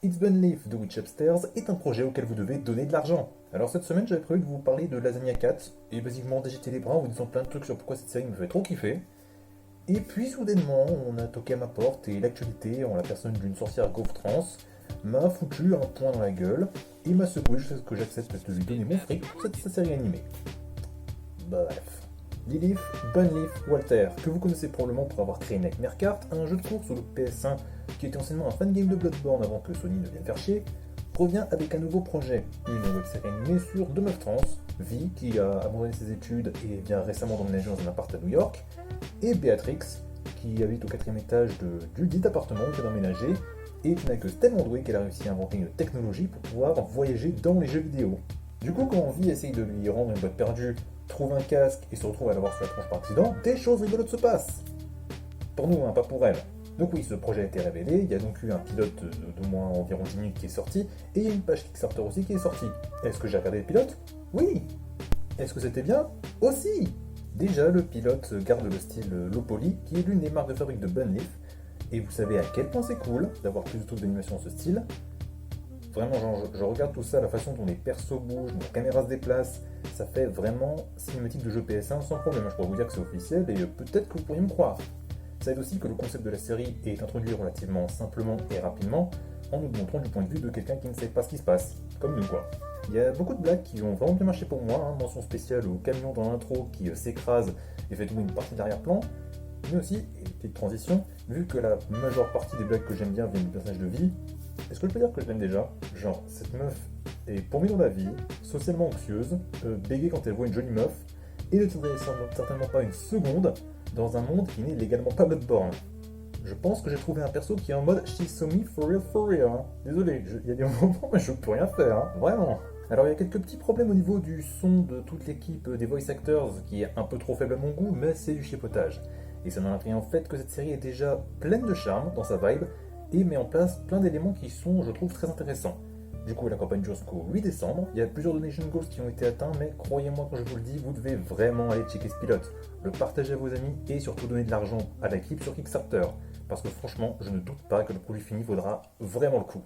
It's Been Leaf de Witch Upstairs est un projet auquel vous devez donner de l'argent. Alors cette semaine j'avais prévu de vous parler de Lasagna 4 et basiquement d'agiter les bras en vous disant plein de trucs sur pourquoi cette série me fait trop kiffer. Et puis soudainement on a toqué à ma porte et l'actualité en la personne d'une sorcière gauve trans m'a foutu un poing dans la gueule et m'a secoué jusqu'à ce que j'accepte de lui donner mon fric pour cette série animée. Bref. Lilith, Bunleaf, Walter, que vous connaissez probablement pour avoir créé Nightmare Kart, un jeu de course sur le PS1 qui était anciennement un fangame de Bloodborne avant que Sony ne vienne faire chier, revient avec un nouveau projet, une web série animée sur deux meufs trans, Vi qui a abandonné ses études et vient récemment d'emménager dans un appart à New York, et Béatrix qui habite au quatrième étage du dit appartement où elle vient d'emménager et qui n'a que tellement doué qu'elle a réussi à inventer une technologie pour pouvoir voyager dans les jeux vidéo. Du coup, quand Vi essaye de lui rendre une boîte perdue, trouve un casque et se retrouve à l'avoir sur la tronche par accident, des choses rigolotes se passent. Pour nous, hein, pas pour elle. Donc oui, ce projet a été révélé, il y a donc eu un pilote de moins environ 10 minutes qui est sorti, et il y a une page Kickstarter aussi qui est sortie. Est-ce que j'ai regardé le pilote? Oui. Est-ce que c'était bien? Aussi. Déjà, le pilote garde le style low poly, qui est l'une des marques de fabrique de Bunleaf, et vous savez à quel point c'est cool d'avoir plus de trucs d'animation en ce style. Vraiment, genre, je regarde tout ça, la façon dont les persos bougent, dont la caméra se déplace, ça fait vraiment cinématique de jeu PS1 sans problème. Je pourrais vous dire que c'est officiel et peut-être que vous pourriez me croire. Ça aide aussi que le concept de la série est introduit relativement simplement et rapidement en nous montrant du point de vue de quelqu'un qui ne sait pas ce qui se passe, comme nous quoi. Il y a beaucoup de blagues qui ont vraiment bien marché pour moi, hein. Mention spéciale au camion dans l'intro qui s'écrase et fait tomber une partie de l'arrière-plan, mais aussi, et petite transition, vu que la majeure partie des blagues que j'aime bien viennent du personnage de Vi, est-ce que je peux dire que je l'aime déjà? Genre, cette meuf est paumée dans la vie, socialement anxieuse, bégaye quand elle voit une jolie meuf, et ne tiendrait certainement pas une seconde dans un monde qui n'est légalement pas Bloodborne. Je pense que j'ai trouvé un perso qui est en mode She's so me for real, hein. Désolé, il y a des moments où je peux rien faire, hein. Vraiment. Alors il y a quelques petits problèmes au niveau du son de toute l'équipe des voice actors qui est un peu trop faible à mon goût, mais c'est du chipotage. Et ça n'enlève rien au fait que cette série est déjà pleine de charme dans sa vibe et met en place plein d'éléments qui sont, je trouve, très intéressants. Du coup, la campagne dure jusqu'au 8 décembre. Il y a plusieurs donation goals qui ont été atteints, mais croyez-moi quand je vous le dis, vous devez vraiment aller checker ce pilote, le partager à vos amis et surtout donner de l'argent à l'équipe sur Kickstarter. Parce que franchement, je ne doute pas que le produit fini vaudra vraiment le coup.